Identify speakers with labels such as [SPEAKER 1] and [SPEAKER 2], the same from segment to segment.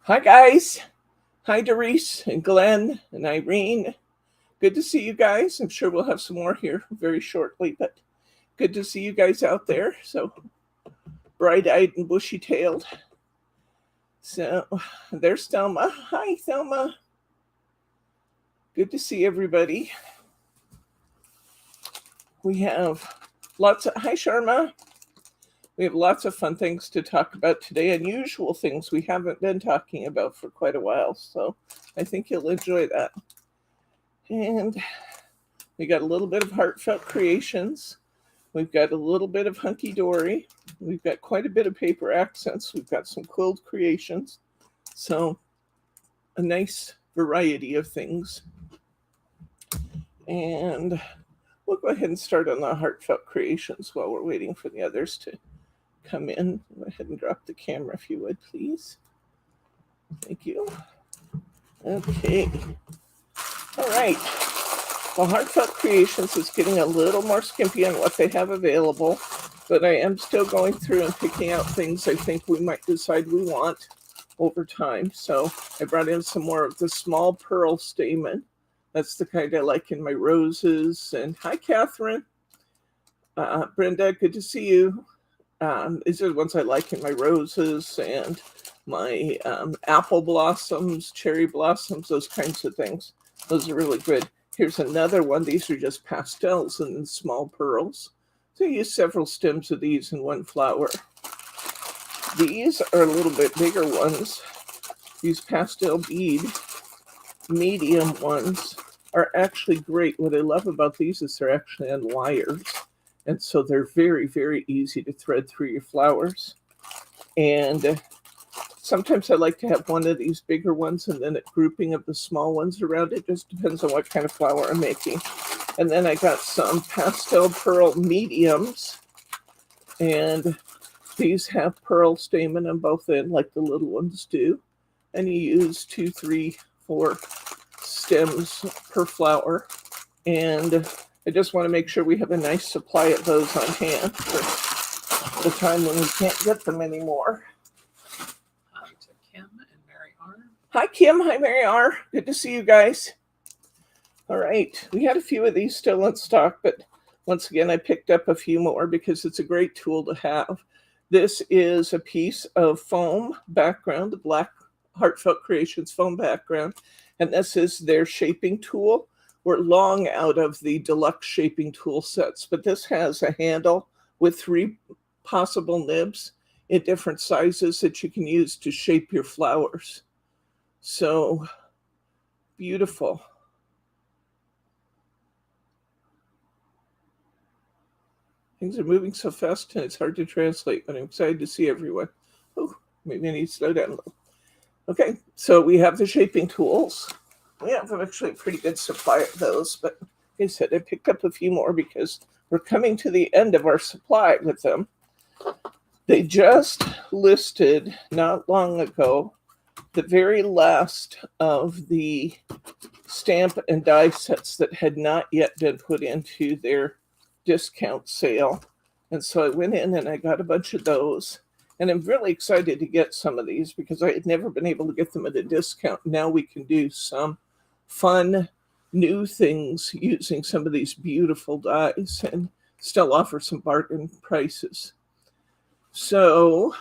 [SPEAKER 1] Hi, guys. Hi, Doris and Glenn and Irene. Good to see you guys. I'm sure we'll have some more here very shortly, but good to see you guys out there. So bright eyed and bushy tailed. So there's Thelma. Hi, Thelma. Good to see everybody. We have hi, Sharma. We have lots of fun things to talk about today, unusual things we haven't been talking about for quite a while. So I think you'll enjoy that. And we got a little bit of heartfelt creations. We've got a little bit of hunky dory. We've got quite a bit of paper accents. We've got some quilled creations. So a nice variety of things. And we'll go ahead and start on the heartfelt creations while we're waiting for the others to come in. Go ahead and drop the camera if you would, please. Thank you. Okay. All right. Well, Heartfelt Creations is getting a little more skimpy on what they have available, but I am still going through and picking out things I think we might decide we want over time. So I brought in some more of the small pearl stamen. That's the kind I like in my roses. And hi, Catherine. Brenda, good to see you. These are the ones I like in my roses and my apple blossoms, cherry blossoms, those kinds of things. Those are really good. Here's another one. These are just pastels and then small pearls. So you use several stems of these in one flower. These are a little bit bigger ones. These pastel bead medium ones are actually great. What I love about these is they're actually on wires. And so they're very, very easy to thread through your flowers. And sometimes I like to have one of these bigger ones and then a grouping of the small ones around it. Just depends on what kind of flower I'm making. And then I got some pastel pearl mediums. And these have pearl stamen on both ends like the little ones do. And you use 2, 3, 4 stems per flower. And I just want to make sure we have a nice supply of those on hand for the time when we can't get them anymore.
[SPEAKER 2] Hi to Kim and Mary R.
[SPEAKER 1] Hi, Kim. Hi, Mary R. Good to see you guys. All right. We had a few of these still in stock, but once again, I picked up a few more because it's a great tool to have. This is a piece of foam background, the Black Heartfelt Creations foam background, and this is their shaping tool. We're long out of the deluxe shaping tool sets, but this has a handle with 3 possible nibs in different sizes that you can use to shape your flowers. So beautiful. Things are moving so fast and it's hard to translate, but I'm excited to see everyone. Oh, maybe I need to slow down a little. Okay, so we have the shaping tools. We have actually a pretty good supply of those, but like I said, I picked up a few more because we're coming to the end of our supply with them. They just listed not long ago the very last of the stamp and die sets that had not yet been put into their discount sale. And so I went in and I got a bunch of those. And I'm really excited to get some of these because I had never been able to get them at a discount. Now we can do some fun new things using some of these beautiful dies and still offer some bargain prices. So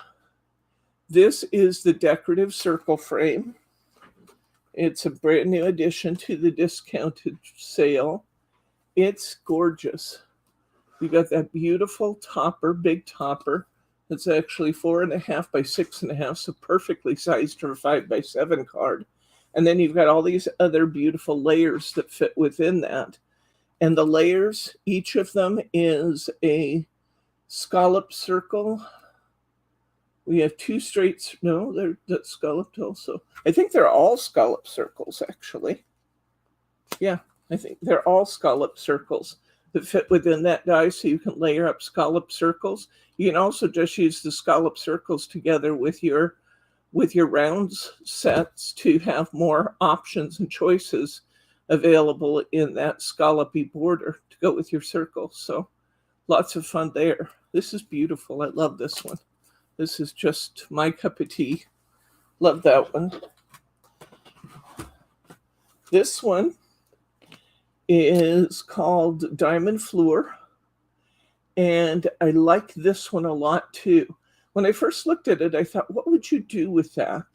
[SPEAKER 1] this is the decorative circle frame. It's a brand new addition to the discounted sale. It's gorgeous. You got that beautiful topper, big topper. It's actually 4.5 by 6.5, so perfectly sized for a 5 by 7 card. And then you've got all these other beautiful layers that fit within that. And the layers, each of them is a scallop circle. We have 2 straight, no, they're scalloped also. I think they're all scallop circles, actually. Yeah, I think they're all scallop circles that fit within that die, so you can layer up scallop circles. You can also just use the scallop circles together with your rounds sets to have more options and choices available in that scallopy border to go with your circles. So lots of fun there. This is beautiful. I love this one. This is just my cup of tea. Love that one. This one is called Diamond Fleur, and I like this one a lot too. When I first looked at it, I thought, what would you do with that?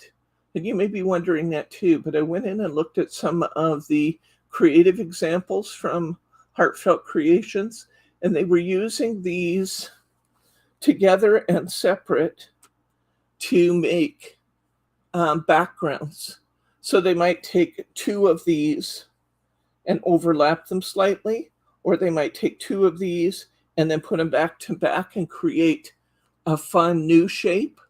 [SPEAKER 1] And you may be wondering that too, but I went in and looked at some of the creative examples from Heartfelt Creations, and they were using these together and separate to make backgrounds. So they might take two of these and overlap them slightly, or they might take two of these and then put them back to back and create a fun new shape.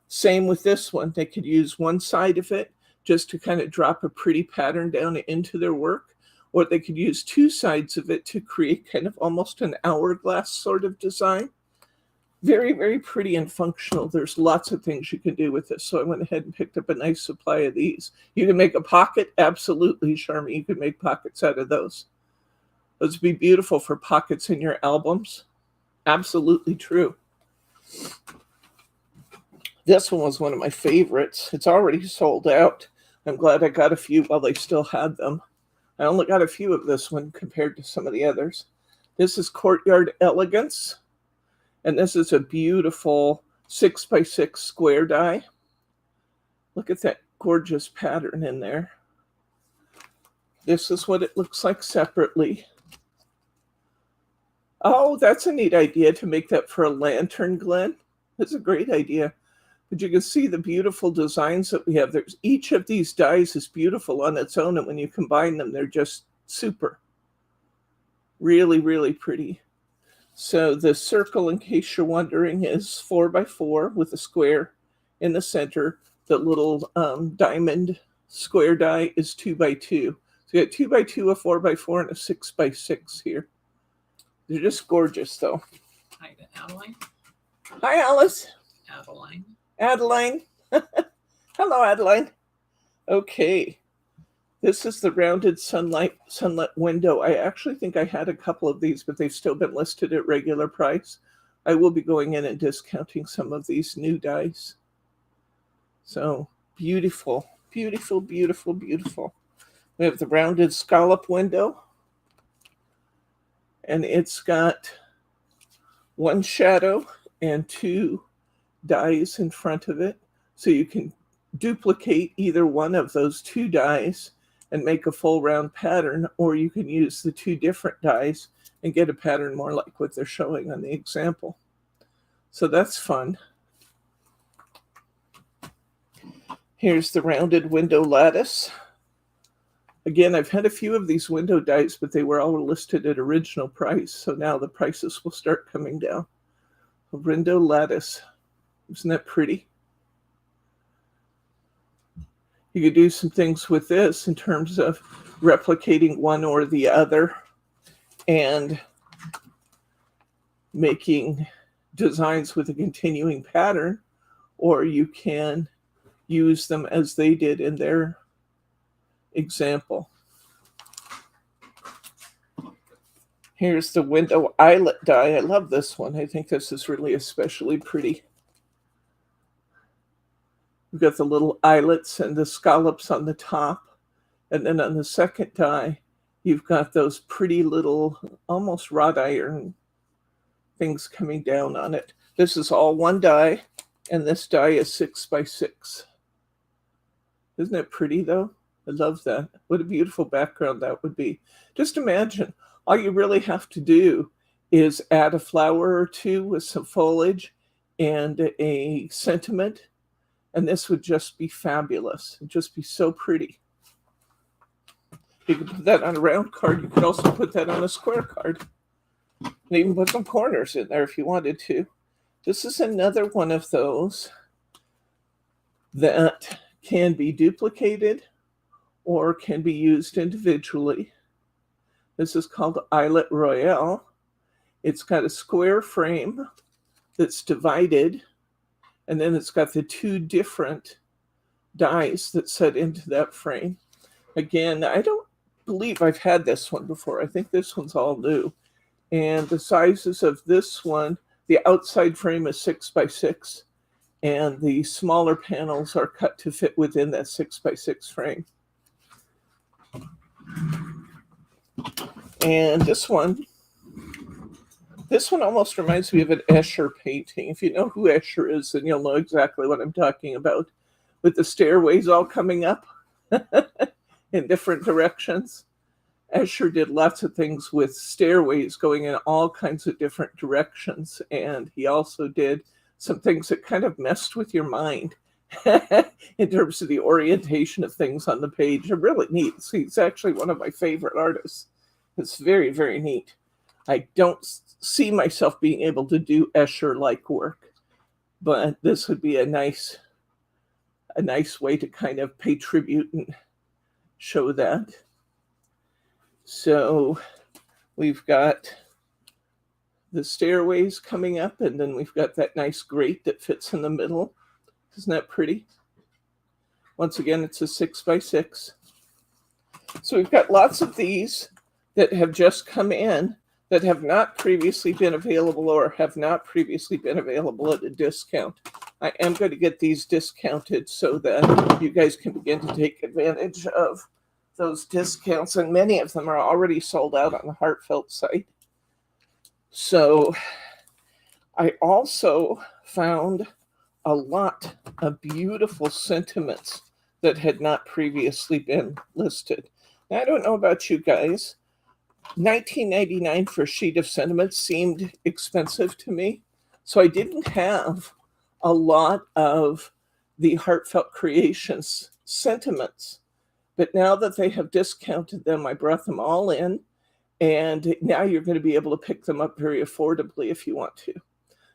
[SPEAKER 1] Same with this one. They could use one side of it just to kind of drop a pretty pattern down into their work, or they could use two sides of it to create kind of almost an hourglass sort of design. Very, very pretty and functional. There's lots of things you can do with this. So I went ahead and picked up a nice supply of these. You can make a pocket. Absolutely, Charmy. You can make pockets out of those. Those would be beautiful for pockets in your albums. Absolutely true. This one was one of my favorites. It's already sold out. I'm glad I got a few while they still had them. I only got a few of this one compared to some of the others. This is Courtyard Elegance. And this is a beautiful 6x6 square die. Look at that gorgeous pattern in there. This is what it looks like separately. Oh, that's a neat idea to make that for a lantern, Glenn. That's a great idea. But you can see the beautiful designs that we have. There's each of these dies is beautiful on its own, and when you combine them, they're just super. Really, really pretty. So the circle, in case you're wondering, is 4x4 with a square in the center. The little diamond square die is 2x2. So you got 2x2, a 4x4, and a 6x6 here. They're just gorgeous, though.
[SPEAKER 2] Hi to Adeline.
[SPEAKER 1] Hi, Alice.
[SPEAKER 2] Adeline.
[SPEAKER 1] Adeline. Hello, Adeline. Okay. This is the rounded sunlit window. I actually think I had a couple of these, but they've still been listed at regular price. I will be going in and discounting some of these new dies. So beautiful, beautiful, beautiful, beautiful. We have the rounded scallop window. And it's got one shadow and two dies in front of it. So you can duplicate either one of those two dies and make a full round pattern, or you can use the two different dies and get a pattern more like what they're showing on the example. So that's fun. Here's the rounded window lattice. Again, I've had a few of these window dies, but they were all listed at original price. So now the prices will start coming down. A window lattice. Isn't that pretty? You could do some things with this in terms of replicating one or the other and making designs with a continuing pattern, or you can use them as they did in their example. Here's the window eyelet die. I love this one. I think this is really especially pretty. We've got the little eyelets and the scallops on the top. And then on the second die, you've got those pretty little, almost wrought iron things coming down on it. This is all one die, and this die is 6x6. Isn't it pretty, though? I love that. What a beautiful background that would be. Just imagine, all you really have to do is add a flower or two with some foliage and a sentiment, and this would just be fabulous. It'd just be so pretty. You could put that on a round card. You could also put that on a square card. And even put some corners in there if you wanted to. This is another one of those that can be duplicated or can be used individually. This is called Eyelet Royale. It's got a square frame that's divided, and then it's got the two different dies that set into that frame. Again, I don't believe I've had this one before. I think this one's all new. And the sizes of this one, the outside frame is 6x6, and the smaller panels are cut to fit within that 6x6 frame. And this one almost reminds me of an Escher painting. If you know who Escher is, then you'll know exactly what I'm talking about, with the stairways all coming up in different directions. Escher did lots of things with stairways going in all kinds of different directions, and he also did some things that kind of messed with your mind in terms of the orientation of things on the page. They're really neat. He's actually one of my favorite artists. It's very, very neat. I don't see myself being able to do Escher-like work, but this would be a nice way to kind of pay tribute and show that. So we've got the stairways coming up, and then we've got that nice grate that fits in the middle. Isn't that pretty? Once again, it's a 6x6. So we've got lots of these that have just come in that have not previously been available or have not previously been available at a discount. I am going to get these discounted so that you guys can begin to take advantage of those discounts, and many of them are already sold out on the Heartfelt site. So I also found a lot of beautiful sentiments that had not previously been listed. Now, I don't know about you guys. $19.99 for a sheet of sentiments seemed expensive to me. So I didn't have a lot of the Heartfelt Creations sentiments. But now that they have discounted them, I brought them all in. And now you're going to be able to pick them up very affordably if you want to.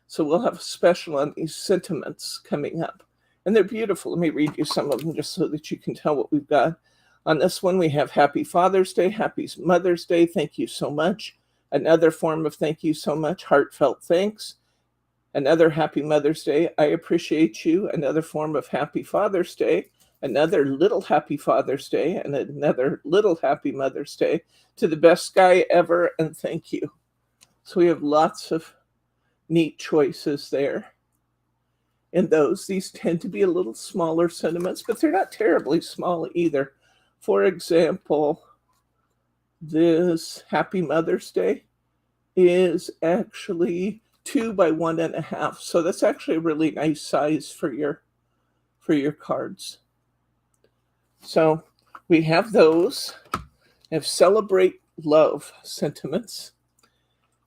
[SPEAKER 1] So we'll have a special on these sentiments coming up. And they're beautiful. Let me read you some of them just so that you can tell what we've got. On this one, we have Happy Father's Day, Happy Mother's Day, thank you so much. Another form of thank you so much, heartfelt thanks. Another Happy Mother's Day, I appreciate you. Another form of Happy Father's Day. Another little Happy Father's Day, and another little Happy Mother's Day. To the best guy ever, and thank you. So we have lots of neat choices there. And these tend to be a little smaller sentiments, but they're not terribly small either. For example, this Happy Mother's Day is actually 2 by 1.5. So that's actually a really nice size for your cards. So we have those. We have Celebrate Love sentiments.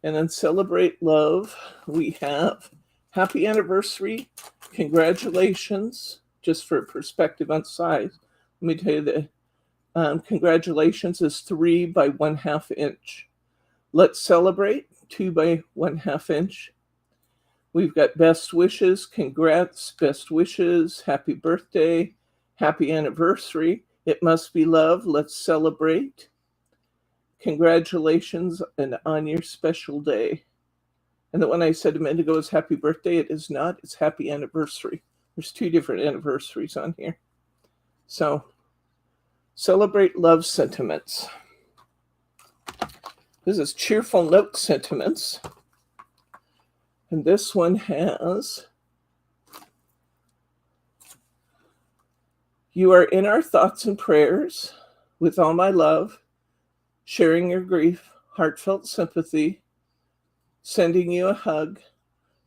[SPEAKER 1] And then Celebrate Love, we have Happy Anniversary, Congratulations, just for perspective on size. Let me tell you that Congratulations is 3 by 1/2 inch. Let's Celebrate, 2 by 1/2 inch. We've got Best Wishes, Congrats, Best Wishes, Happy Birthday, Happy Anniversary, It Must Be Love, Let's Celebrate, Congratulations, and On Your Special Day. And the one I said a minute ago is Happy Birthday. It is not. It's Happy Anniversary. There's 2 different anniversaries on here. So, Celebrate Love sentiments. This is Cheerful Note sentiments. And this one has, you are in our thoughts and prayers with all my love, sharing your grief, heartfelt sympathy, sending you a hug,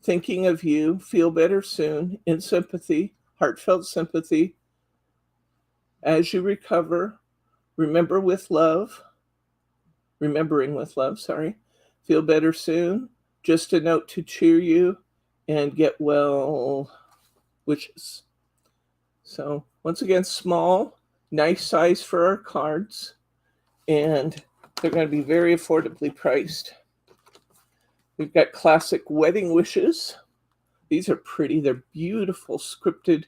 [SPEAKER 1] thinking of you, feel better soon, in sympathy, heartfelt sympathy. As you recover, remembering with love, feel better soon, just a note to cheer you, and get well wishes. So once again, small, nice size for our cards, and they're going to be very affordably priced. We've got Classic Wedding Wishes. These are pretty. They're beautiful scripted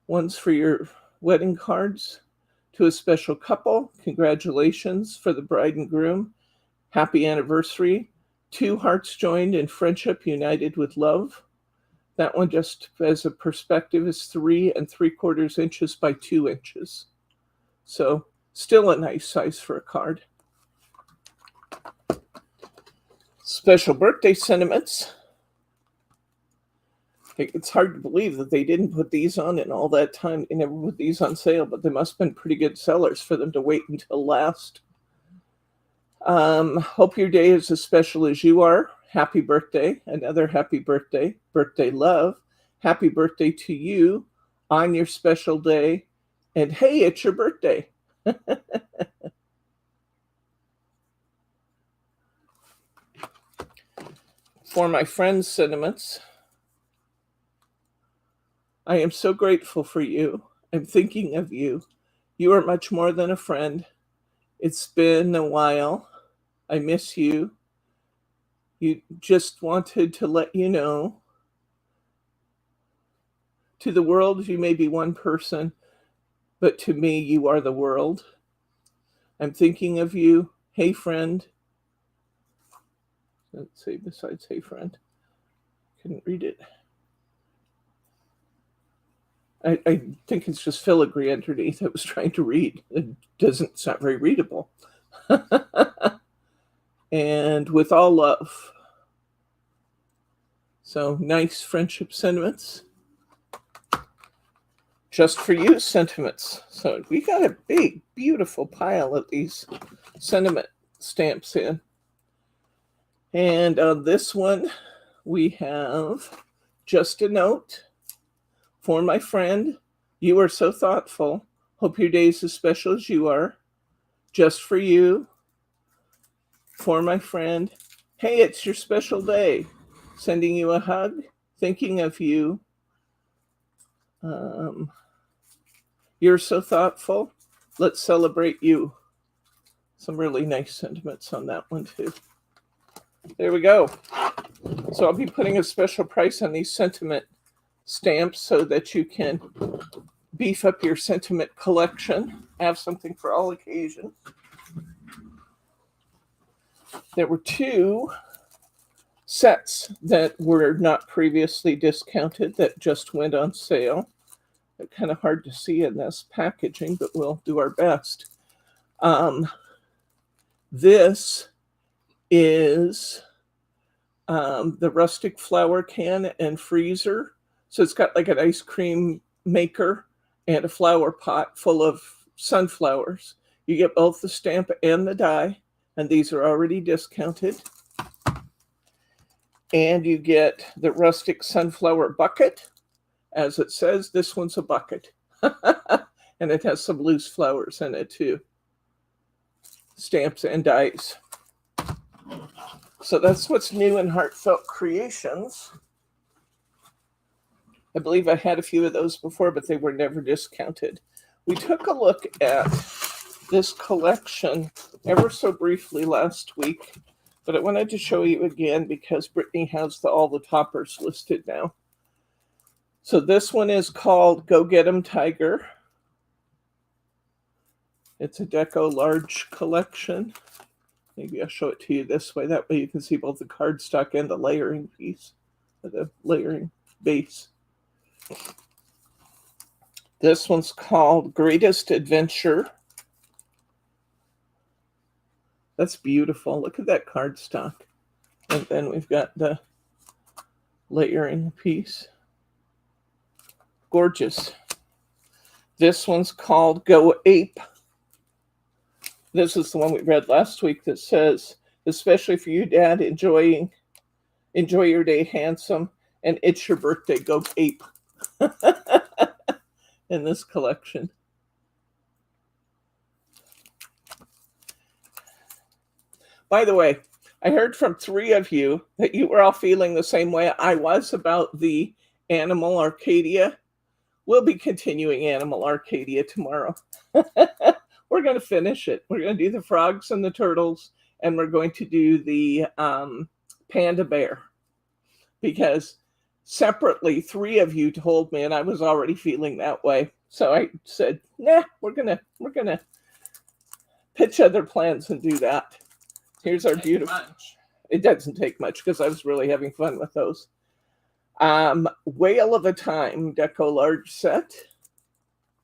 [SPEAKER 1] ones for your wedding cards. To a special couple, congratulations for the bride and groom. Happy anniversary. 2 hearts joined in friendship, united with love. That one, just as a perspective, is 3 3/4 inches by 2 inches. So still a nice size for a card. Special birthday sentiments. It's hard to believe that they didn't put these on in all that time. They never put these on sale, but they must have been pretty good sellers for them to wait until last. Hope your day is as special as you are. Happy birthday. Another happy birthday. Birthday love. Happy birthday to you on your special day. And hey, it's your birthday. For my friends' sentiments, I am so grateful for you. I'm thinking of you. You are much more than a friend. It's been a while. I miss you. You just wanted to let you know. To the world, you may be one person, but to me, you are the world. I'm thinking of you. Hey, friend. Let's see, besides hey, friend. Couldn't read it. I think it's just filigree underneath. I was trying to read. It's not very readable. And with all love. So nice friendship sentiments. Just for you sentiments. So we got a big, beautiful pile of these sentiment stamps in. And on this one, we have just a note. For my friend, you are so thoughtful. Hope your day is as special as you are. Just for you. For my friend, hey, it's your special day. Sending you a hug. Thinking of you. You're so thoughtful. Let's celebrate you. Some really nice sentiments on that one too. There we go. So I'll be putting a special price on these sentiment stamps so that you can beef up your sentiment collection. Have something for all occasions. There were 2 sets that were not previously discounted that just went on sale. They're kind of hard to see in this packaging, but we'll do our best. This is the rustic flower can and freezer. So it's got like an ice cream maker and a flower pot full of sunflowers. You get both the stamp and the die, and these are already discounted. And you get the rustic sunflower bucket. As it says, this one's a bucket. And it has some loose flowers in it too. Stamps and dies. So that's what's new in Heartfelt Creations. I believe I had a few of those before, but they were never discounted. We took a look at this collection ever so briefly last week, but I wanted to show you again because Brittany has all the toppers listed now. So this one is called Go Get 'em Tiger. It's a Deco large collection. Maybe I'll show it to you this way. That way you can see both the cardstock and the layering piece, the layering base. This one's called Greatest Adventure. That's beautiful. Look at that cardstock. And then we've got the layering piece. Gorgeous. This one's called Go Ape. This is the one we read last week that says, especially for you, Dad, enjoy your day, handsome, and it's your birthday, go ape. In this collection. By the way, I heard from 3 of you that you were all feeling the same way I was about the Animal Arcadia. We'll be continuing Animal Arcadia tomorrow. We're going to finish it. We're going to do the frogs and the turtles, and we're going to do the panda bear. Because separately, 3 of you told me, and I was already feeling that way. So I said, nah, we're gonna pitch other plans and do that. Here's our beautiful. It doesn't take much because I was really having fun with those. Whale of a Time Deco large set.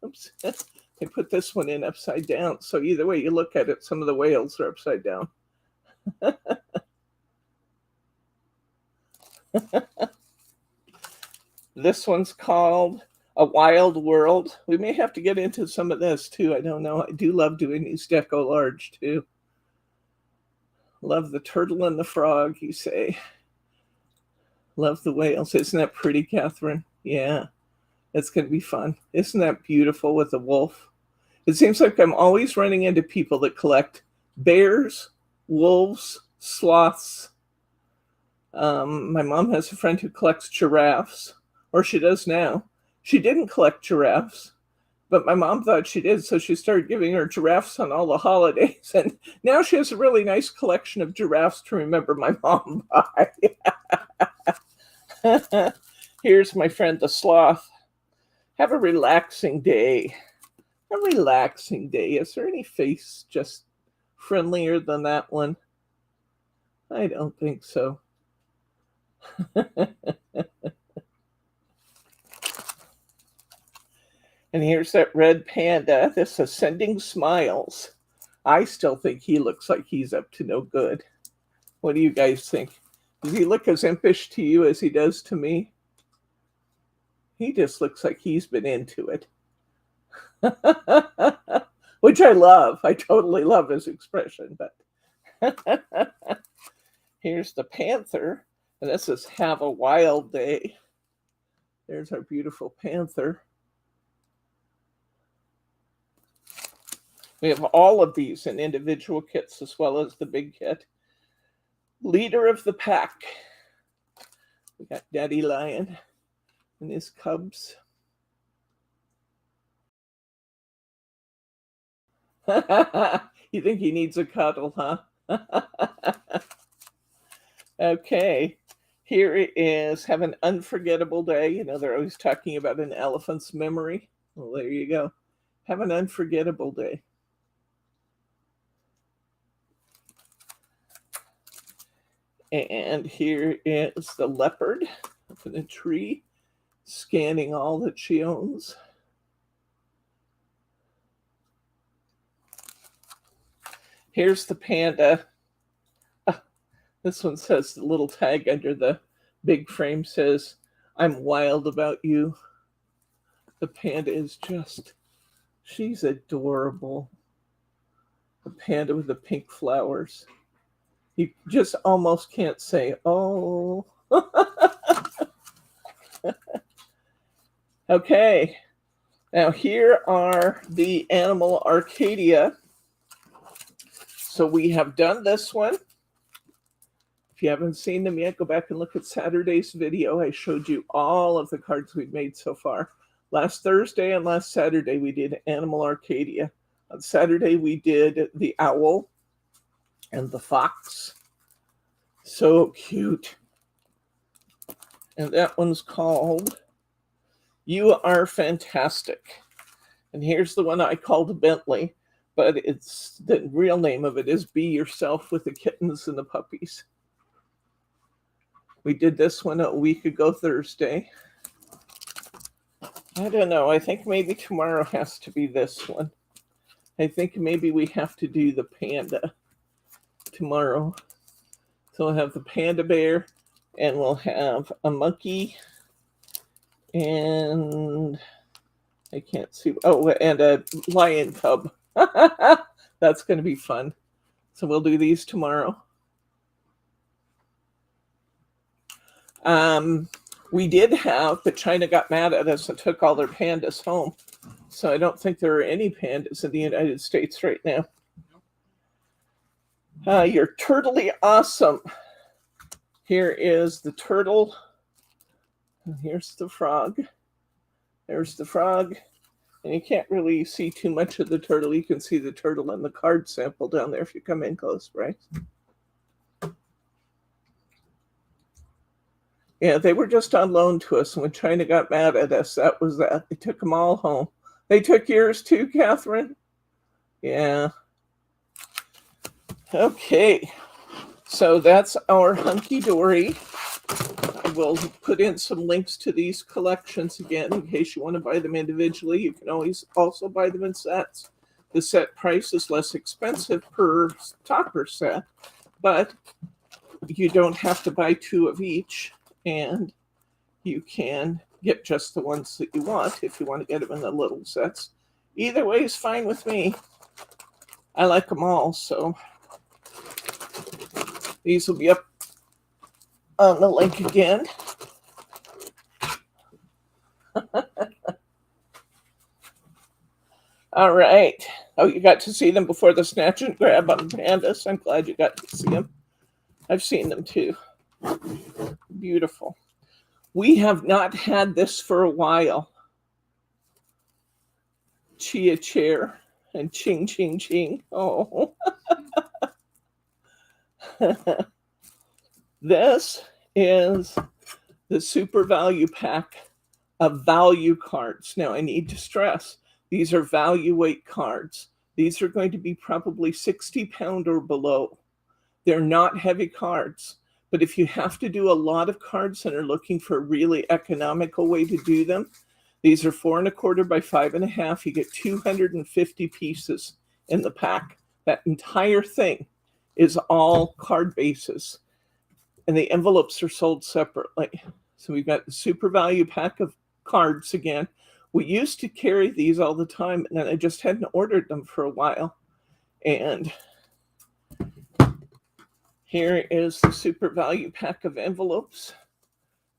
[SPEAKER 1] Oops. I put this one in upside down. So either way you look at it, some of the whales are upside down. This one's called A Wild World. We may have to get into some of this too. I don't know. I do love doing these deco large too. Love the turtle and the frog, you say. Love the whales. Isn't that pretty, Catherine? Yeah, it's going to be fun. Isn't that beautiful with the wolf? It seems like I'm always running into people that collect bears, wolves, sloths. My mom has a friend who collects giraffes, or she does now. She didn't collect giraffes, but my mom thought she did, so she started giving her giraffes on all the holidays. And now she has a really nice collection of giraffes to remember my mom by. Here's my friend the sloth. Have a relaxing day. A relaxing day. Is there any face just friendlier than that one? I don't think so. And here's that red panda. This is sending smiles. I still think he looks like he's up to no good. What do you guys think? Does he look as impish to you as he does to me? He just looks like he's been into it. Which I love. I totally love his expression. But here's the panther. And this is Have a Wild Day. There's our beautiful panther. We have all of these in individual kits as well as the big kit. Leader of the pack. We got Daddy Lion and his cubs. You think he needs a cuddle, huh? Okay. Here it is. Have an unforgettable day. You know, they're always talking about an elephant's memory. Well, there you go. Have an unforgettable day. And here is the leopard up in a tree, scanning all that she owns. Here's the panda. This one says, the little tag under the big frame says, I'm wild about you. The panda is just, she's adorable. The panda with the pink flowers. You just almost can't say, oh. Okay. Now here are the Animal Arcadia. So we have done this one. If you haven't seen them yet, go back and look at Saturday's video. I showed you all of the cards we've made so far. Last Thursday and last Saturday, we did Animal Arcadia. On Saturday, we did the owl and the fox. So cute. And that one's called You Are Fantastic. And here's the one I called Bentley, but it's the real name of it is Be Yourself with the Kittens and the Puppies. We did this one a week ago Thursday. I don't know. I think maybe tomorrow has to be this one. I think maybe we have to do the panda tomorrow. So we'll have the panda bear, and we'll have a monkey, and I can't see. Oh, and a lion cub. That's going to be fun. So we'll do these tomorrow. We did have, but China got mad at us and took all their pandas home. So I don't think there are any pandas in the United States right now. You're turtly awesome. Here is the turtle. And here's the frog. There's the frog. And you can't really see too much of the turtle. You can see the turtle in the card sample down there if you come in close, right? Yeah, they were just on loan to us. And when China got mad at us, that was that. They took them all home. They took yours too, Catherine? Yeah. Okay. So that's our hunky-dory. I will put in some links to these collections again in case you want to buy them individually. You can always also buy them in sets. The set price is less expensive per topper set, but you don't have to buy two of each, and you can get just the ones that you want if you want to get them in the little sets. Either way is fine with me. I like them all, so these will be up on the link again. All right. Oh, you got to see them before the snatch and grab on pandas. I'm glad you got to see them. I've seen them too. Beautiful. We have not had this for a while. Chia chair and ching, ching, ching. Oh. This is the super value pack of value cards. Now, I need to stress, these are value weight cards. These are going to be probably 60 pound or below. They're not heavy cards, but if you have to do a lot of cards and are looking for a really economical way to do them, these are 4 1/4 by 5 1/2. You get 250 pieces in the pack. That entire thing is all card bases, and the envelopes are sold separately. So we've got the super value pack of cards again. We used to carry these all the time, and then I just hadn't ordered them for a while. And here is the super value pack of envelopes.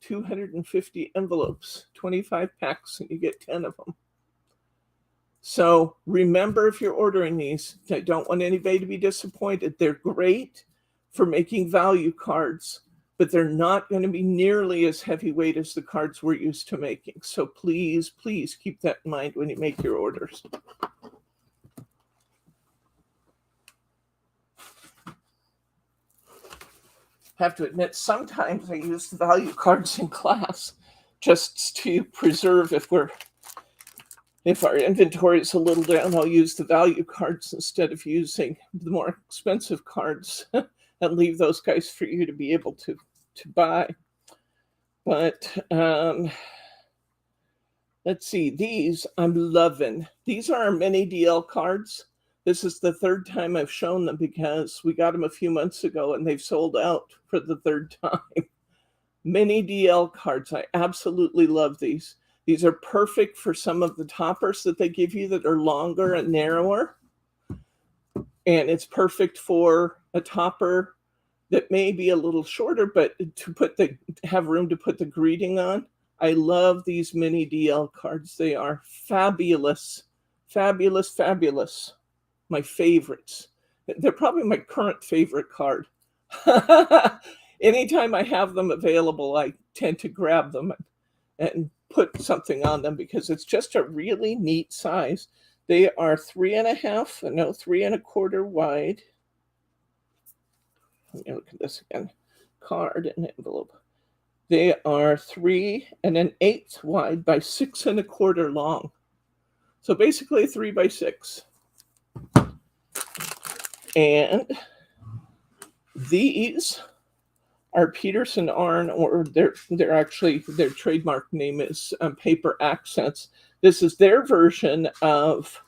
[SPEAKER 1] 250 envelopes, 25 packs, and you get 10 of them. So remember, if you're ordering these, I don't want anybody to be disappointed. They're great for making value cards, but they're not going to be nearly as heavyweight as the cards we're used to making. So please, please keep that in mind when you make your orders. I have to admit, sometimes I use the value cards in class just to preserve if our inventory is a little down. I'll use the value cards instead of using the more expensive cards and leave those guys for you to be able to buy. But let's see, these I'm loving. These are our mini DL cards. This is the third time I've shown them because we got them a few months ago and they've sold out for the third time. Mini DL cards. I absolutely love these. These are perfect for some of the toppers that they give you that are longer and narrower. And it's perfect for a topper that may be a little shorter, but to have room to put the greeting on. I love these mini DL cards. They are fabulous, fabulous, fabulous. My favorites. They're probably my current favorite card. Anytime I have them available, I tend to grab them and put something on them because it's just a really neat size. They are 3 1/4 wide. Let me look at this again. Card and envelope. They are 3 1/8 wide by 6 1/4 long. So basically 3 by 6. And these are Peterson Arn, or their trademark name is Paper Accents. This is their version of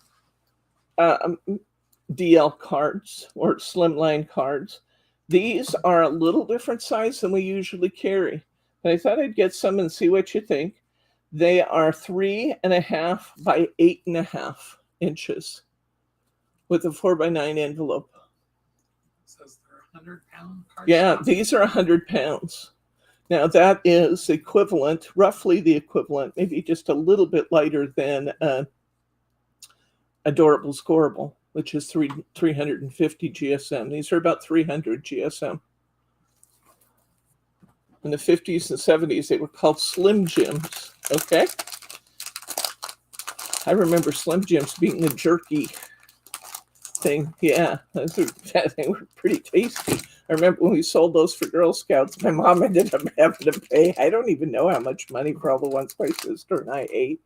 [SPEAKER 1] DL cards or slimline cards. These are a little different size than we usually carry, but I thought I'd get some and see what you think. They are 3 1/2 by 8 1/2 inches with a 4 by 9 envelope.
[SPEAKER 2] Says they're 100-pound cards.
[SPEAKER 1] Yeah, these are 100 pounds. Now that is equivalent, roughly the equivalent, maybe just a little bit lighter than Adorable Scoreable, which is 350 GSM. These are about 300 GSM. In the 50s and 70s, they were called Slim Jims. Okay. I remember Slim Jims being the jerky thing. Yeah, they were pretty tasty. I remember when we sold those for Girl Scouts, my mom ended up having to pay, I don't even know how much money for all the ones my sister and I ate.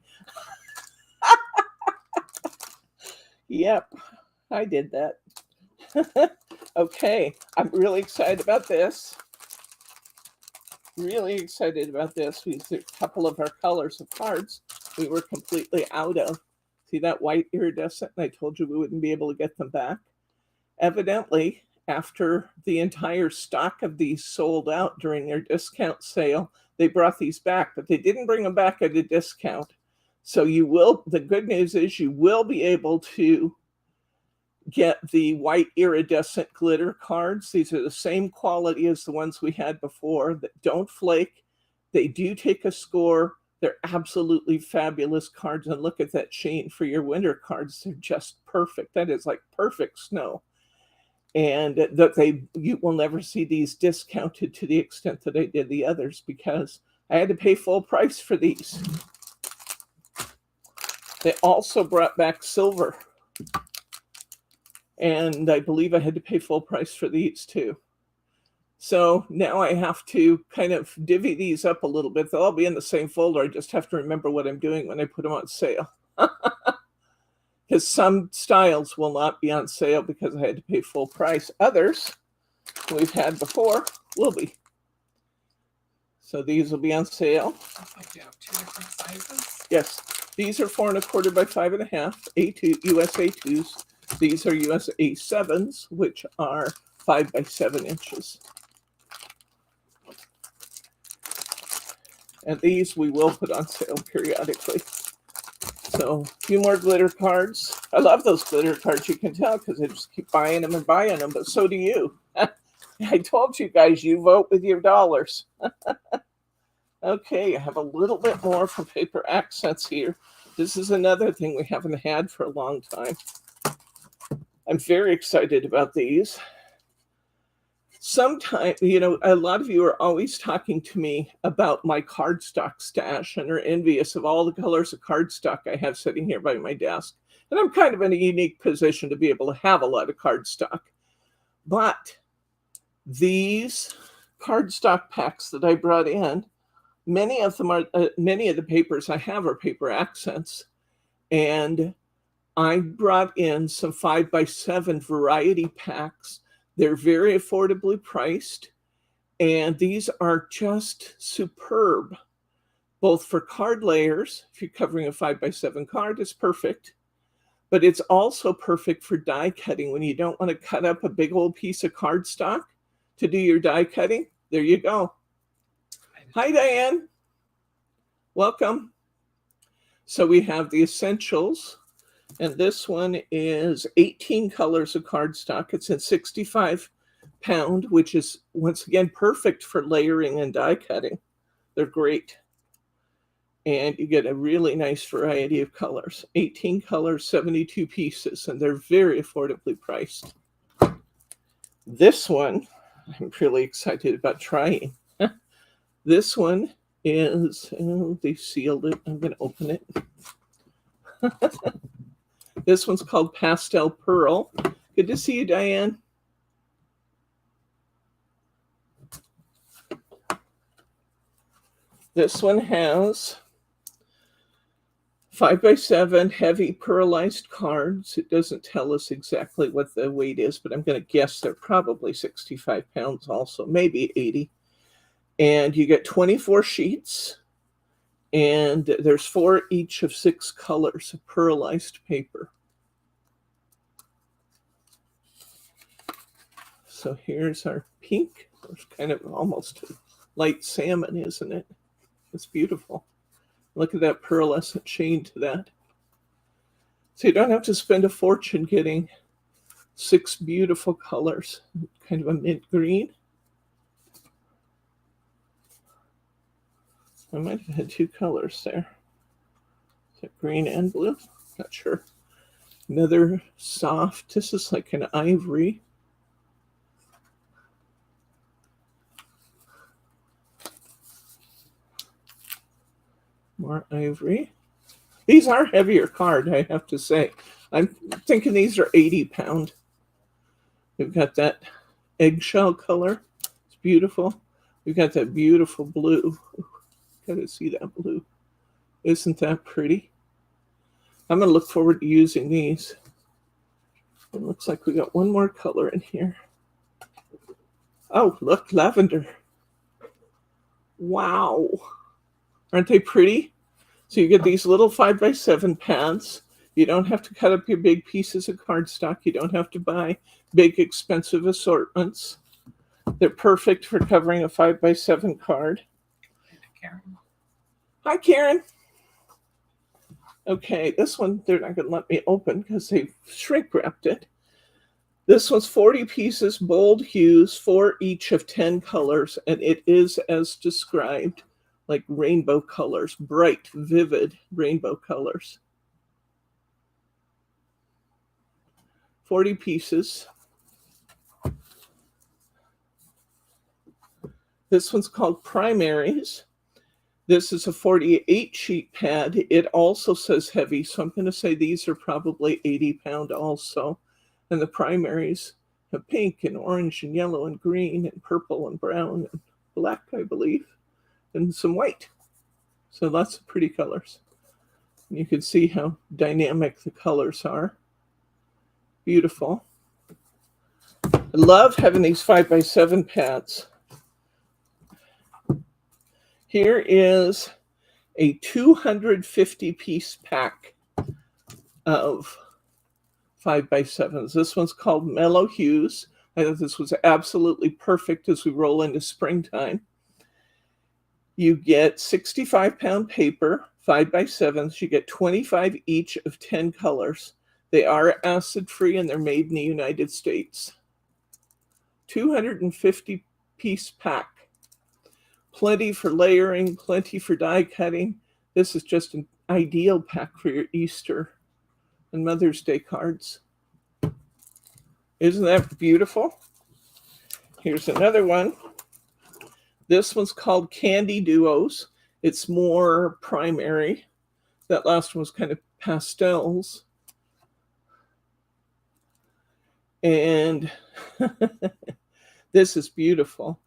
[SPEAKER 1] Yep, I did that. Okay, I'm really excited about this. Really excited about this. These are a couple of our colors of cards we were completely out of. See that white iridescent? And I told you we wouldn't be able to get them back. Evidently, after the entire stock of these sold out during their discount sale, they brought these back, but they didn't bring them back at a discount. So you will, the good news is you will be able to get the white iridescent glitter cards. These are the same quality as the ones we had before that don't flake. They do take a score. They're absolutely fabulous cards. And look at that sheen for your winter cards. They're just perfect. That is like perfect snow. And that you will never see these discounted to the extent that I did the others, because I had to pay full price for these. They also brought back silver. And I believe I had to pay full price for these too. So now I have to kind of divvy these up a little bit. They'll all be in the same folder. I just have to remember what I'm doing when I put them on sale. Because some styles will not be on sale because I had to pay full price. Others we've had before will be. So these will be on sale.
[SPEAKER 2] Looks like you have 2 different sizes.
[SPEAKER 1] Yes, these are 4 1/4 by 5 1/2 A2 US A2s. These are US A7s, which are 5 by 7 inches. And these we will put on sale periodically. So a few more glitter cards. I love those glitter cards, you can tell, because I just keep buying them and buying them, but so do you. I told you guys, you vote with your dollars. Okay, I have a little bit more for paper accents here. This is another thing we haven't had for a long time. I'm very excited about these. Sometimes, you know, a lot of you are always talking to me about my cardstock stash and are envious of all the colors of cardstock I have sitting here by my desk. And I'm kind of in a unique position to be able to have a lot of cardstock. But these cardstock packs that I brought in, many of them are, many of the papers I have are paper accents. And I brought in some 5 by 7 variety packs. They're very affordably priced, and these are just superb, both for card layers. If you're covering a 5 by 7 card, it's perfect, but it's also perfect for die cutting when you don't want to cut up a big old piece of cardstock to do your die cutting. There you go. Hi, Diane. Welcome. So we have the essentials. And this one is 18 colors of cardstock. It's in 65 pound, which is, once again, perfect for layering and die cutting. They're great. And you get a really nice variety of colors. 18 colors, 72 pieces, and they're very affordably priced. This one, I'm really excited about trying. This one is, oh, they sealed it. I'm going to open it. This one's called Pastel Pearl. Good to see you, Diane. This one has 5 by 7 heavy pearlized cards. It doesn't tell us exactly what the weight is, but I'm going to guess they're probably 65 pounds also, maybe 80. And you get 24 sheets. And there's 4 each of 6 colors of pearlized paper. So here's our pink. It's kind of almost light salmon, isn't it? It's beautiful. Look at that pearlescent sheen to that. So you don't have to spend a fortune getting 6 beautiful colors. Kind of a mint green. I might have had 2 colors there. Is it green and blue? Not sure. Another soft, this is like an ivory. More ivory. These are heavier card, I have to say. I'm thinking these are 80 pound. We've got that eggshell color. It's beautiful. We've got that beautiful blue. Gotta see that blue. Isn't that pretty? I'm gonna look forward to using these. It looks like we got one more color in here. Oh, look, lavender. Wow. Aren't they pretty? So you get these little 5 by 7 pads. You don't have to cut up your big pieces of cardstock. You don't have to buy big expensive assortments. They're perfect for covering a 5 by 7 card.
[SPEAKER 2] Karen.
[SPEAKER 1] Hi, Karen. Okay, this one, they're not going to let me open because they shrink wrapped it. This one's 40 pieces, bold hues, 4 each of 10 colors, and it is as described, like rainbow colors, bright, vivid rainbow colors. 40 pieces. This one's called Primaries. This is a 48 sheet pad. It also says heavy, so I'm going to say these are probably 80-pound also. And the primaries have pink and orange and yellow and green and purple and brown and black, I believe, and some white. So lots of pretty colors. You can see how dynamic the colors are. Beautiful. I love having these 5x7 pads. Here is a 250-piece pack of 5x7s. This one's called Mellow Hues. I thought this was absolutely perfect as we roll into springtime. You get 65-pound paper, 5x7s. You get 25 each of 10 colors. They are acid-free and they're made in the United States. 250-piece pack. Plenty for layering, plenty for die cutting. This is just an ideal pack for your Easter and Mother's Day cards. Isn't that beautiful? Here's another one. This one's called Candy Duos. It's more primary. That last one was kind of pastels. And this is beautiful.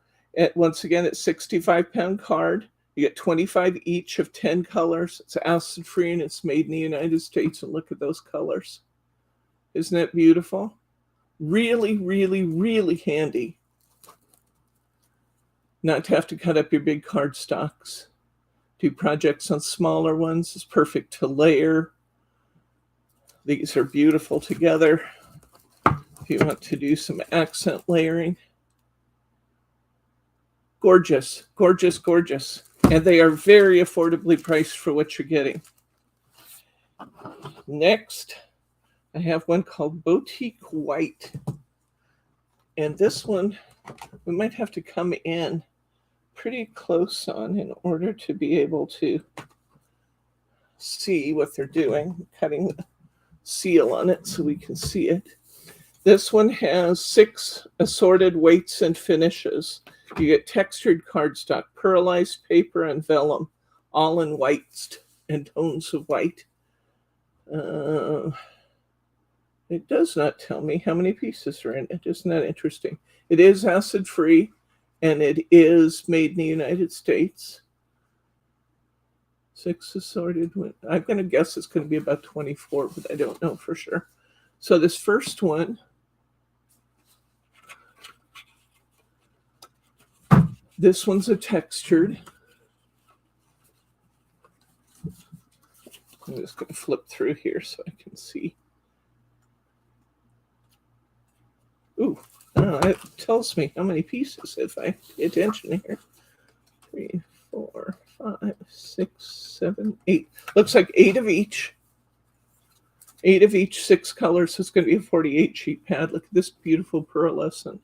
[SPEAKER 1] Once again, it's 65-pound card. You get 25 each of 10 colors. It's acid-free and it's made in the United States. And look at those colors. Isn't that beautiful? Really, really, really handy. Not to have to cut up your big card stocks. Do projects on smaller ones. It's perfect to layer. These are beautiful together. If you want to do some accent layering. Gorgeous, gorgeous, gorgeous. And they are very affordably priced for what you're getting. Next, I have one called Boutique White. And this one, we might have to come in pretty close on in order to be able to see what they're doing. Cutting the seal on it so we can see it. This one has 6 assorted weights and finishes. You get textured cardstock, pearlized paper, and vellum, all in whites and tones of white. It does not tell me how many pieces are in it. Isn't that interesting? It is acid-free, and it is made in the United States. 6 assorted. I'm going to guess it's going to be about 24, but I don't know for sure. So this first one, this one's a textured. I'm just going to flip through here so I can see. Ooh, it tells me how many pieces if I pay attention here. 3, 4, 5, 6, 7, 8. Looks like 8 of each. 8 of each, 6 colors. So it's going to be a 48 sheet pad. Look at this beautiful pearlescent.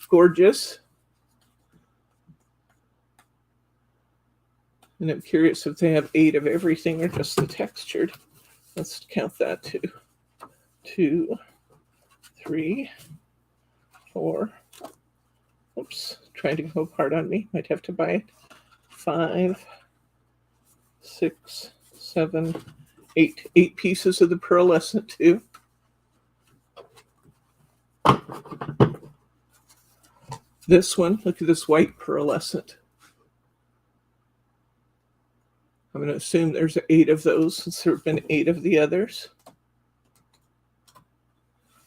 [SPEAKER 1] Gorgeous. And I'm curious if they have 8 of everything or just the textured. Let's count that too. 2, 3, 4. Oops, trying to go apart on me. Might have to buy it. 5, 6, 7, 8. 8 pieces of the pearlescent too. This one, look at this white pearlescent. I'm going to assume there's 8 of those since there have been 8 of the others.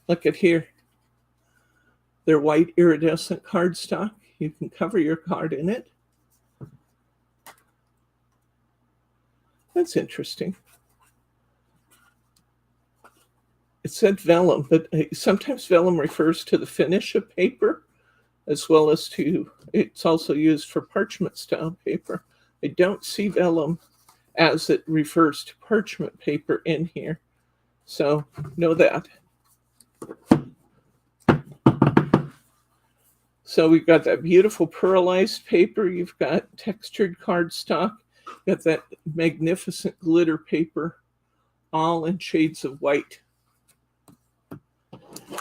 [SPEAKER 1] Look at here. They're white iridescent cardstock. You can cover your card in it. That's interesting. It said vellum, but sometimes vellum refers to the finish of paper. as well as it's also used for parchment style paper. I don't see vellum as it refers to parchment paper in here. So know that. So we've got that beautiful pearlized paper. You've got textured cardstock. You've got that magnificent glitter paper, all in shades of white.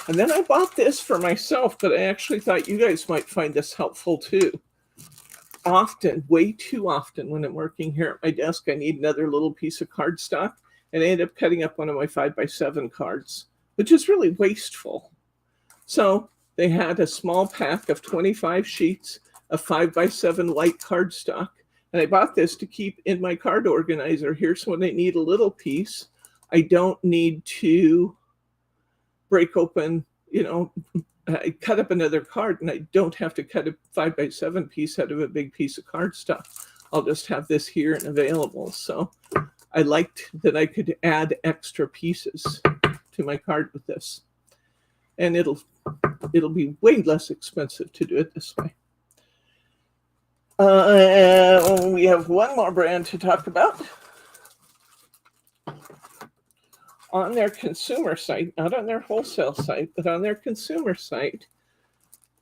[SPEAKER 1] And then I bought this for myself, but I actually thought you guys might find this helpful too. Often, way too often, when I'm working here at my desk, I need another little piece of cardstock, and I end up cutting up one of my 5x7 cards, which is really wasteful. So they had a small pack of 25 sheets of 5x7 white cardstock, and I bought this to keep in my card organizer. Here's when I need a little piece. I don't need to break open, I cut up another card, and I don't have to cut a 5x7 piece out of a big piece of cardstock. I'll just have this here and available. So I liked that I could add extra pieces to my card with this. And it'll be way less expensive to do it this way. We have one more brand to talk about. On their consumer site, not on their wholesale site, but on their consumer site,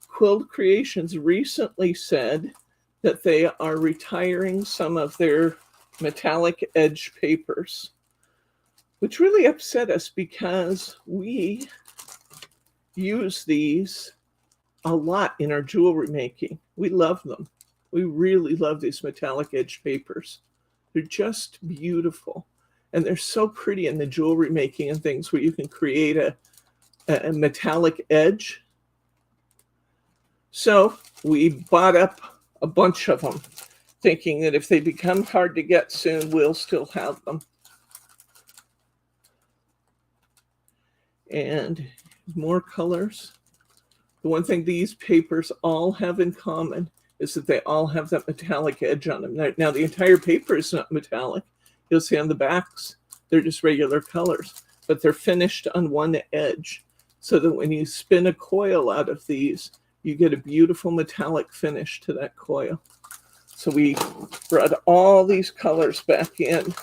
[SPEAKER 1] Quilt Creations recently said that they are retiring some of their metallic edge papers, which really upset us because we use these a lot in our jewelry making. We love them. We really love these metallic edge papers. They're just beautiful. And they're so pretty in the jewelry making and things where you can create a metallic edge. So we bought up a bunch of them, thinking that if they become hard to get soon, we'll still have them. And more colors. The one thing these papers all have in common is that they all have that metallic edge on them. Now the entire paper is not metallic. You'll see on the backs, they're just regular colors, but they're finished on one edge so that when you spin a coil out of these, you get a beautiful metallic finish to that coil. So we brought all these colors back in,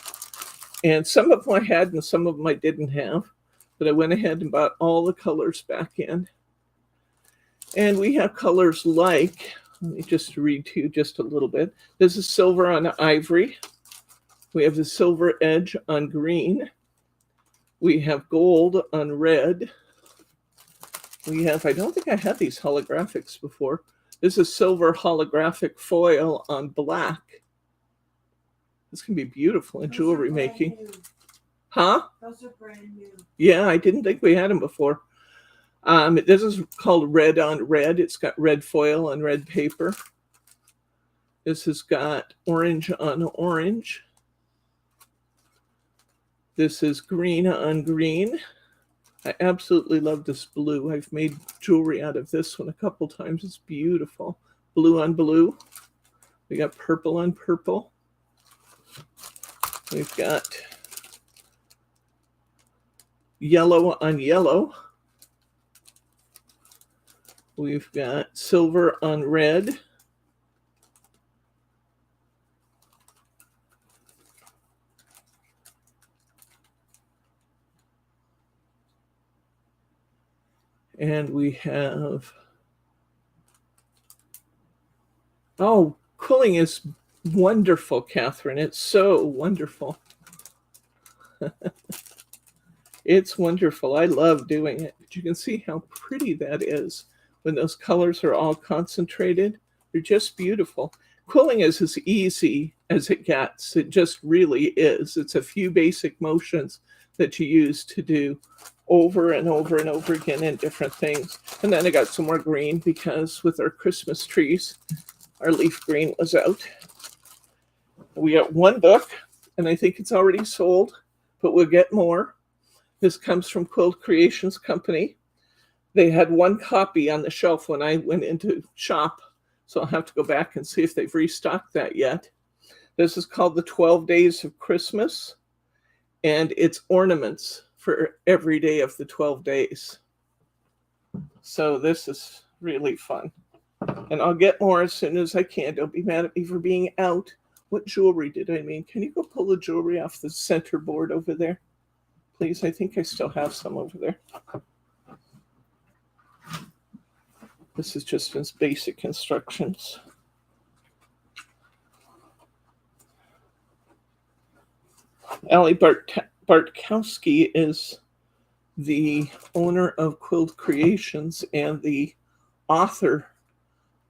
[SPEAKER 1] and some of them I had and some of them I didn't have, but I went ahead and bought all the colors back in. And we have colors like, let me just read to you just a little bit. This is silver on ivory. We have the silver edge on green. We have gold on red. We have, I don't think I had these holographics before. This is silver holographic foil on black. This can be beautiful in jewelry making.
[SPEAKER 3] New.
[SPEAKER 1] Huh?
[SPEAKER 3] Those are brand new.
[SPEAKER 1] Yeah, I didn't think we had them before. This is called red on red. It's got red foil on red paper. This has got orange on orange. This is green on green. I absolutely love this blue. I've made jewelry out of this one a couple times. It's beautiful. Blue on blue. We got purple on purple. We've got yellow on yellow. We've got silver on red. And we have, oh, quilling is wonderful, Catherine. It's so wonderful. It's wonderful. I love doing it. But you can see how pretty that is when those colors are all concentrated. They're just beautiful. Quilling is as easy as it gets. It just really is. It's a few basic motions that you use to do over and over and over again in different things. And then I got some more green because with our Christmas trees, our leaf green was out. We got one book, and I think it's already sold, but we'll get more. This comes from Quilt Creations Company. They had one copy on the shelf when I went into shop, so I'll have to go back and see if they've restocked that yet. This is called the 12 Days of Christmas, and it's ornaments for every day of the 12 days. So this is really fun. And I'll get more as soon as I can. Don't be mad at me for being out. What jewelry did I mean? Can you go pull the jewelry off the center board over there? Please, I think I still have some over there. This is just as basic instructions. Ali Bartkowski is the owner of Quilt Creations and the author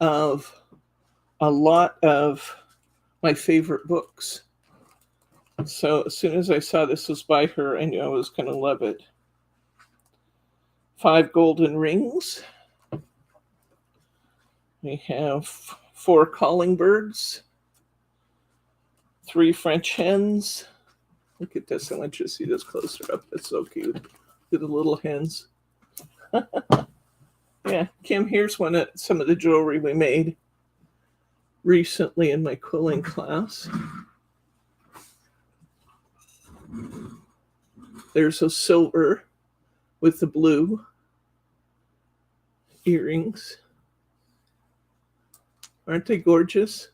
[SPEAKER 1] of a lot of my favorite books. So as soon as I saw this was by her, I knew I was going to love it. 5 golden rings. We have 4 calling birds, 3 French hens. Look at this. I want you to see this closer up. That's so cute. Look at the little hens. Yeah, Kim, here's some of the jewelry we made recently in my quilling class. There's a silver with the blue earrings. Aren't they gorgeous?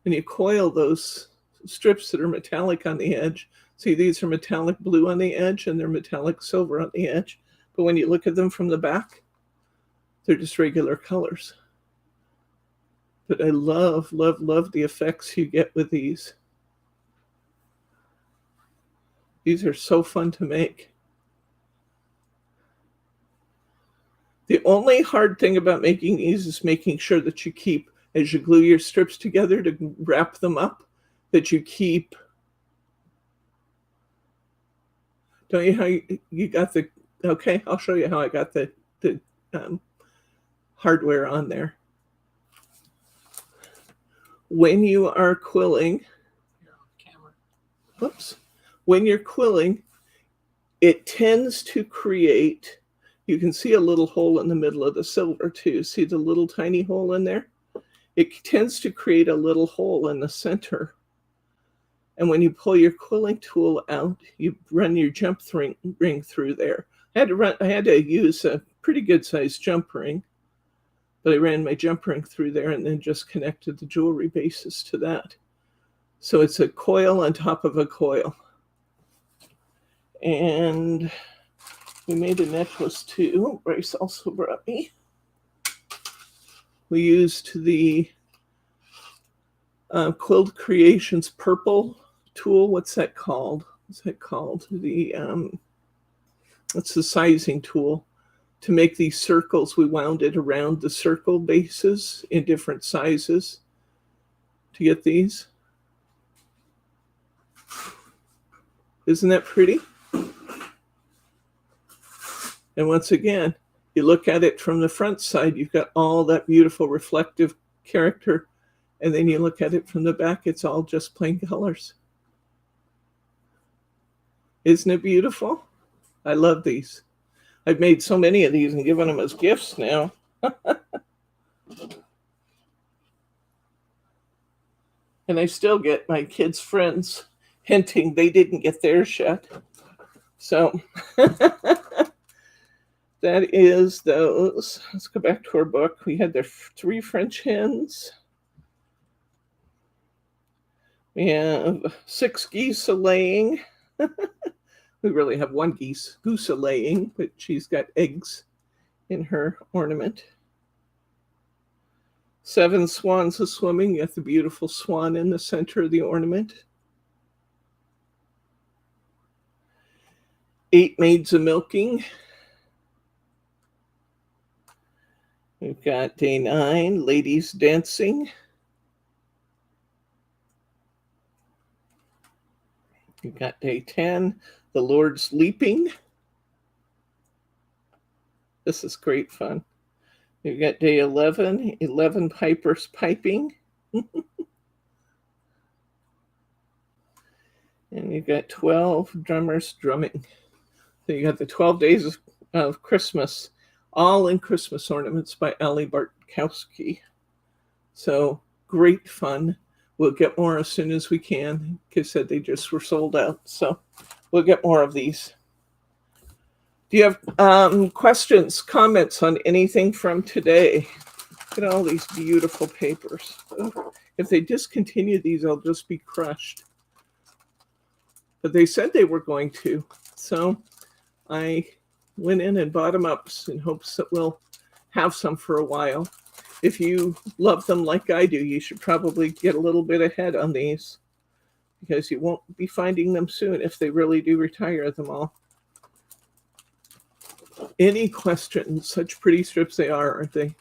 [SPEAKER 1] And you coil those strips that are metallic on the edge. See, these are metallic blue on the edge and they're metallic silver on the edge. But when you look at them from the back, they're just regular colors. But I love, love, love the effects you get with these. These are so fun to make. The only hard thing about making these is making sure that you keep, as you glue your strips together to wrap them up, that you keep, don't you, how you got the, okay, I'll show you how I got the hardware on there. When you are quilling, whoops, when you're quilling, it tends to create, you can see a little hole in the middle of the silver too. See the little tiny hole in there? It tends to create a little hole in the center. And when you pull your quilling tool out, you run your jump ring through there. I had to use a pretty good sized jump ring, but I ran my jump ring through there and then just connected the jewelry bases to that. So it's a coil on top of a coil. And we made a necklace too. Bryce also brought me. We used the Quilt Creations purple tool. What's that called? What's that called? It's the sizing tool. To make these circles, we wound it around the circle bases in different sizes to get these. Isn't that pretty? And once again, you look at it from the front side, you've got all that beautiful reflective character. And then you look at it from the back, it's all just plain colors. Isn't it beautiful? I love these. I've made so many of these and given them as gifts now. And I still get my kids' friends hinting they didn't get theirs yet. So that is those. Let's go back to our book. We had the 3 French hens. We have 6 geese laying. We really have 1 goose laying, but she's got eggs in her ornament. 7 swans a swimming. You have the beautiful swan in the center of the ornament. 8 maids a milking. We've got day 9, ladies dancing. We've got day 10, the Lord's leaping. This is great fun. We've got day 11, 11 pipers piping. And you've got 12 drummers drumming. So you got the 12 days of Christmas, all in Christmas ornaments by Ali Bartkowski. So great fun. We'll get more as soon as we can. Like I said, they just were sold out. So we'll get more of these. Do you have questions, comments on anything from today? Look at all these beautiful papers. Oh, if they discontinue these, I'll just be crushed. But they said they were going to. So I went in and bought them up in hopes that we'll have some for a while. If you love them like I do, you should probably get a little bit ahead on these, because you won't be finding them soon if they really do retire them all. Any questions? Such pretty strips they are, aren't they?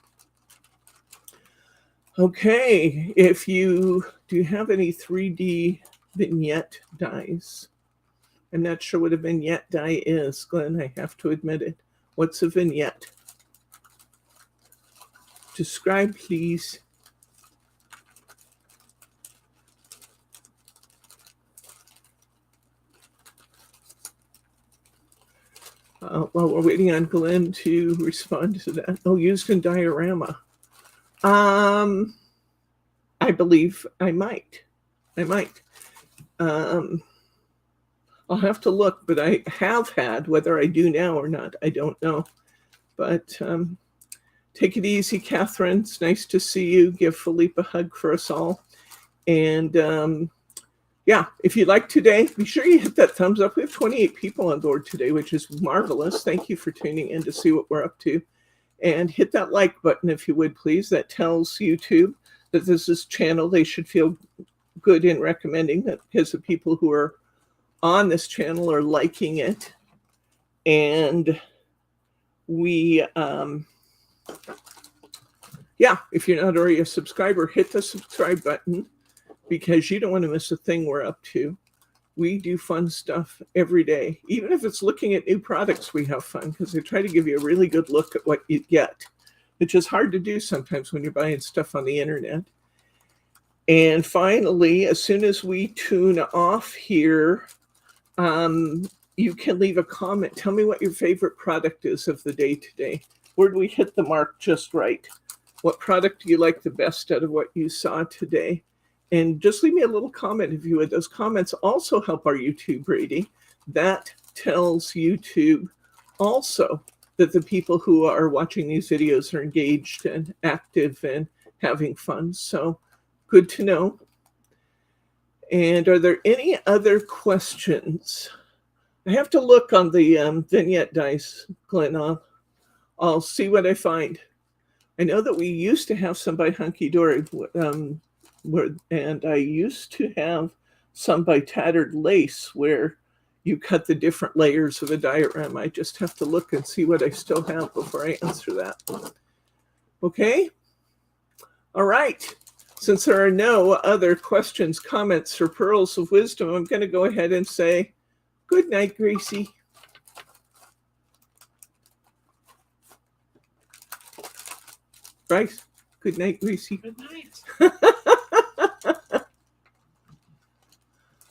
[SPEAKER 1] Okay, if you do you have any 3D vignette dies? I'm not sure what a vignette die is, Glenn. I have to admit it. What's a vignette? Describe, please. While we're waiting on Glenn to respond to that. Oh, used in diorama. I believe I might. I'll have to look, but I have had. Whether I do now or not, I don't know. But take it easy, Catherine. It's nice to see you. Give Philippe a hug for us all. And yeah, if you like today, be sure you hit that thumbs up. We have 28 people on board today, which is marvelous. Thank you for tuning in to see what we're up to. And hit that like button if you would, please. That tells YouTube that this is a channel they should feel good in recommending, that because the people who are on this channel are liking it. And we, yeah, if you're not already a subscriber, hit the subscribe button, because you don't want to miss a thing we're up to. We do fun stuff every day. Even if it's looking at new products, we have fun, because they try to give you a really good look at what you get, which is hard to do sometimes when you're buying stuff on the internet. And finally, as soon as we tune off here, you can leave a comment. Tell me what your favorite product is of the day today. Where did we hit the mark just right? What product do you like the best out of what you saw today? And just leave me a little comment if you would. Those comments also help our YouTube, Brady. That tells YouTube also that the people who are watching these videos are engaged and active and having fun. So good to know. And are there any other questions? I have to look on the vignette dice, Glenn. I'll see what I find. I know that we used to have some by Hunky Dory, and I used to have some by Tattered Lace, where you cut the different layers of a diorama. I just have to look and see what I still have before I answer that. Okay? All right. Since there are no other questions, comments, or pearls of wisdom, I'm going to go ahead and say good night, Gracie. Right? Good night, Gracie.
[SPEAKER 2] Good night.